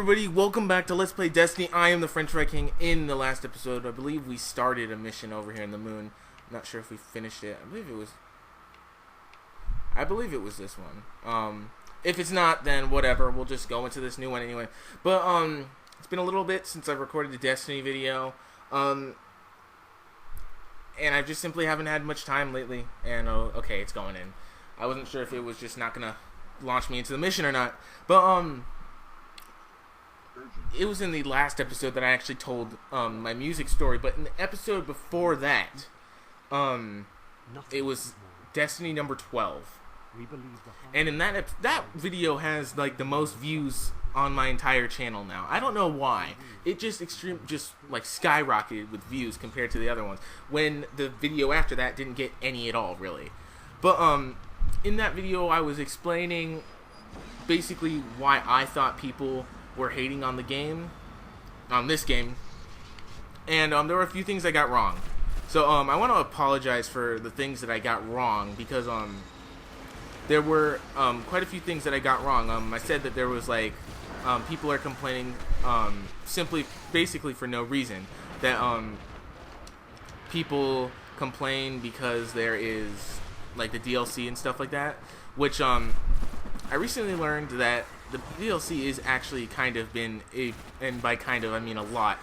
everybody, welcome back to Let's Play Destiny. I am the French Fry King. In the last episode, I believe we started a mission over here in the moon. I'm not sure if we finished it. I believe it was this one. If it's not, then whatever, we'll just go into this new one anyway. But it's been a little bit since I've recorded the Destiny video. And I just simply haven't had much time lately. And okay, it's going in. I wasn't sure if it was just not gonna launch me into the mission or not. But it was in the last episode that I actually told my music story, but in the episode before that, it was Destiny number 12. And in that video has like the most views on my entire channel now. I don't know why. It just like skyrocketed with views compared to the other ones, when the video after that didn't get any at all, really. But in that video I was explaining basically why I thought people were hating on the game, on this game, and there were a few things I got wrong. So I want to apologize for the things that I got wrong, because there were quite a few things that I got wrong. I said that there was like people are complaining basically for no reason, that people complain because there is like the DLC and stuff like that, which I recently learned that the DLC is actually kind of been and by kind of I mean a lot,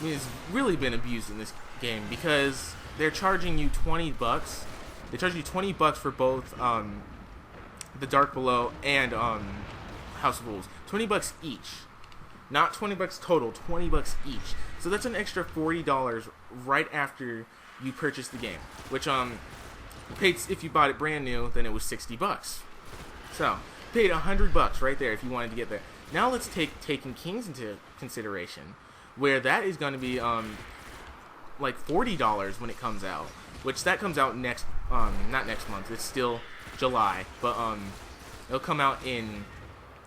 it's really been abused in this game, because they're charging you $20. They charge you $20 for both the Dark Below and House of Wolves. $20 each, not $20 total. $20 each. So that's an extra $40 right after you purchase the game. Which paid, if you bought it brand new, then it was $60. So paid $100 right there if you wanted to get there. Now let's take Taken Kings into consideration, where that is going to be like $40 when it comes out, which that comes out next not next month, it's still July, but it'll come out in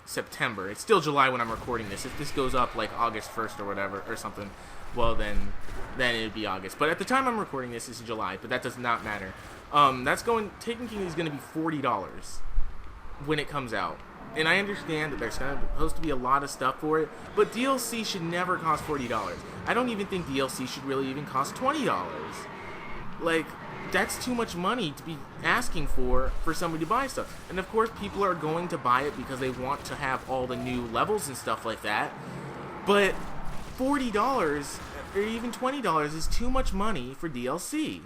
September. It's still July when I'm recording this. If this goes up like August 1st or whatever or something, well then it would be August. But at the time I'm recording this is July, but that does not matter. Taken King is going to be $40 when it comes out. And I understand that there's supposed to be a lot of stuff for it, but DLC should never cost $40. I don't even think DLC should really even cost $20. Like, that's too much money to be asking for somebody to buy stuff. And of course people are going to buy it because they want to have all the new levels and stuff like that. But $40 or even $20 is too much money for DLC.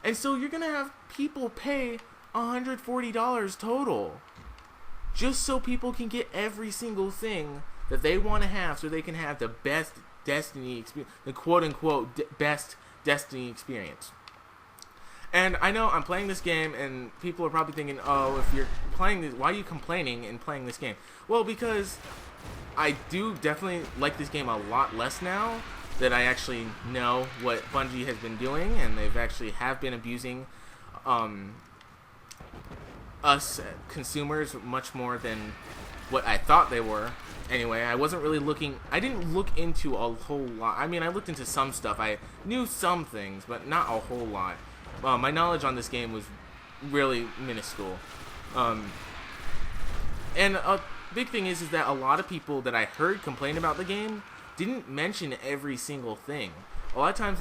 And so you're going to have people pay $140 total, just so people can get every single thing that they want to have, so they can have the best Destiny experience, the quote-unquote best Destiny experience. And I know I'm playing this game, and people are probably thinking, oh, if you're playing this, why are you complaining and playing this game? Well, because I do definitely like this game a lot less now that I actually know what Bungie has been doing, and they've actually have been abusing us consumers much more than what I thought they were. Anyway, I didn't look into a whole lot. I mean, I looked into some stuff. I knew some things, but not a whole lot. My knowledge on this game was really minuscule. And a big thing is that a lot of people that I heard complain about the game didn't mention every single thing. A lot of times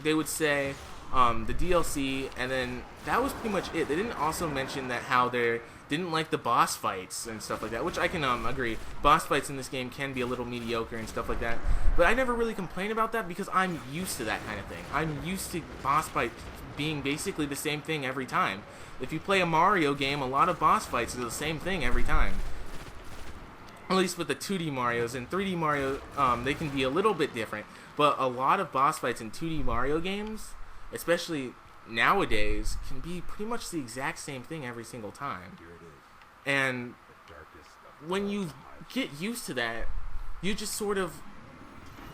they would say the DLC, and then that was pretty much it. They didn't also mention that how they didn't like the boss fights and stuff like that, which I can agree. Boss fights in this game can be a little mediocre and stuff like that, but I never really complain about that because I'm used to that kind of thing. I'm used to boss fights being basically the same thing every time. If you play a Mario game, a lot of boss fights are the same thing every time. At least with the 2D Marios. And 3D Mario, they can be a little bit different, but a lot of boss fights in 2D Mario games, especially nowadays, can be pretty much the exact same thing every single time. And when you get used to that, you just sort of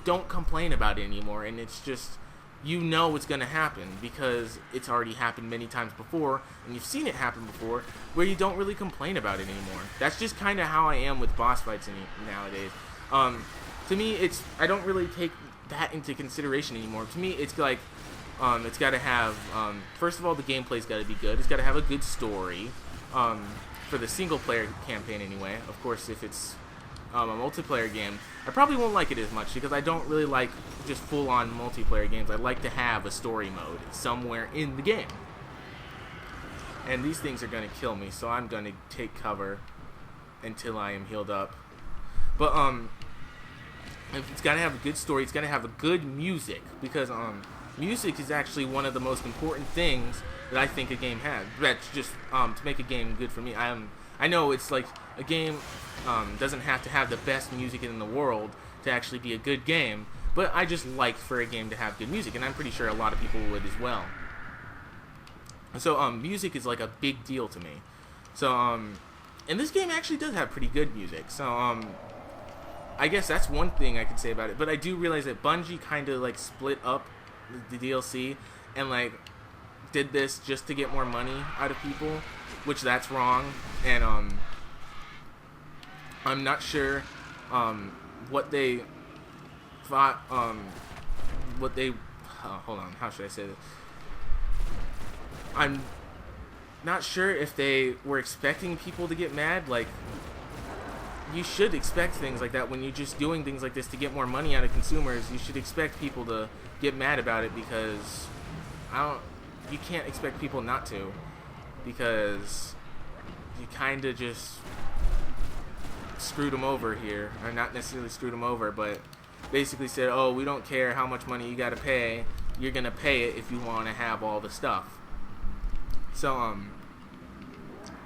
don't complain about it anymore, and it's just, you know it's going to happen because it's already happened many times before, and you've seen it happen before, where you don't really complain about it anymore. That's just kind of how I am with boss fights nowadays. To me, I don't really take that into consideration anymore. To me, it's like, it's got to have, first of all, the gameplay's got to be good. It's got to have a good story, for the single player campaign anyway. Of course, if it's a multiplayer game, I probably won't like it as much because I don't really like just full-on multiplayer games. I like to have a story mode somewhere in the game. And these things are going to kill me, so I'm going to take cover until I am healed up. But it's got to have a good story. It's got to have a good music, because music is actually one of the most important things that I think a game has. That's just to make a game good for me. I know it's like a game doesn't have to have the best music in the world to actually be a good game, but I just like for a game to have good music, and I'm pretty sure a lot of people would as well. So music is like a big deal to me. So and this game actually does have pretty good music. So I guess that's one thing I could say about it. But I do realize that Bungie kind of like split up the DLC and like did this just to get more money out of people, which that's wrong. And I'm not sure what they thought, hold on, how should I say this? I'm not sure if they were expecting people to get mad. Like, you should expect things like that when you're just doing things like this to get more money out of consumers. You should expect people to get mad about it, because you can't expect people not to, because you kind of just screwed them over here. Or not necessarily screwed them over, but basically said, oh, we don't care how much money you gotta pay, you're gonna pay it if you want to have all the stuff. So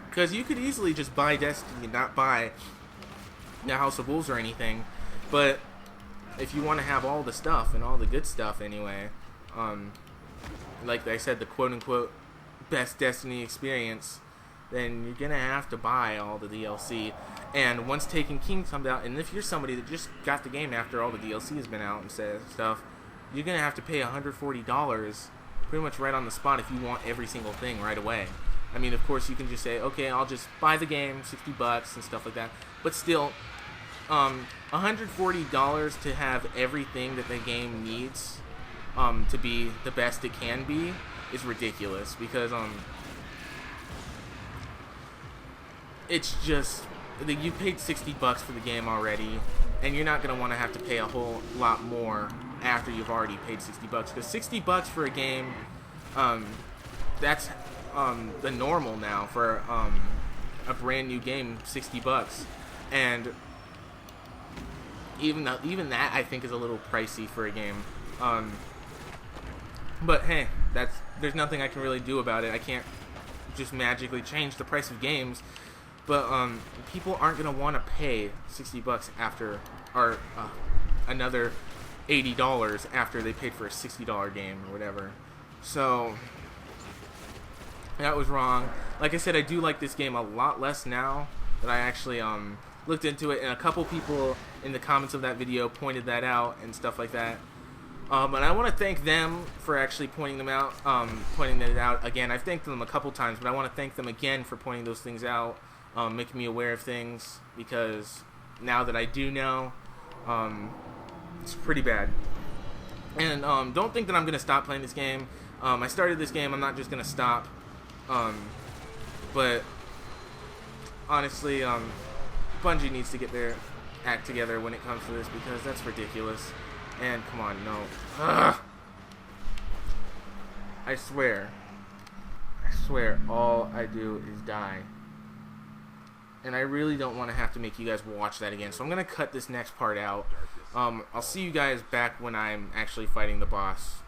because you could easily just buy Destiny and not buy the House of Wolves or anything, but if you want to have all the stuff and all the good stuff anyway, like I said, the quote-unquote best Destiny experience, then you're gonna have to buy all the DLC. And once Taken King comes out, and if you're somebody that just got the game after all the DLC has been out and stuff, you're gonna have to pay $140 pretty much right on the spot if you want every single thing right away. I mean, of course, you can just say, okay, I'll just buy the game, $60 and stuff like that. But still, $140 to have everything that the game needs to be the best it can be is ridiculous, because it's just, you paid $60 for the game already, and you're not gonna want to have to pay a whole lot more after you've already paid $60, because $60 for a game, that's the normal now for a brand new game, $60, and even that I think is a little pricey for a game. But hey, there's nothing I can really do about it. I can't just magically change the price of games. But people aren't gonna want to pay $60 after, or another $80 after they paid for a $60 game or whatever. So that was wrong. Like I said, I do like this game a lot less now that I actually looked into it, and a couple people in the comments of that video pointed that out and stuff like that. And I want to thank them for actually pointing it out again. I've thanked them a couple times, but I want to thank them again for pointing those things out, making me aware of things, because now that I do know, it's pretty bad. And don't think that I'm going to stop playing this game. I started this game, I'm not just going to stop. But honestly, Bungie needs to get their act together when it comes to this, because that's ridiculous. And come on, no. Ugh. I swear, all I do is die. And I really don't want to have to make you guys watch that again, so I'm going to cut this next part out. I'll see you guys back when I'm actually fighting the boss.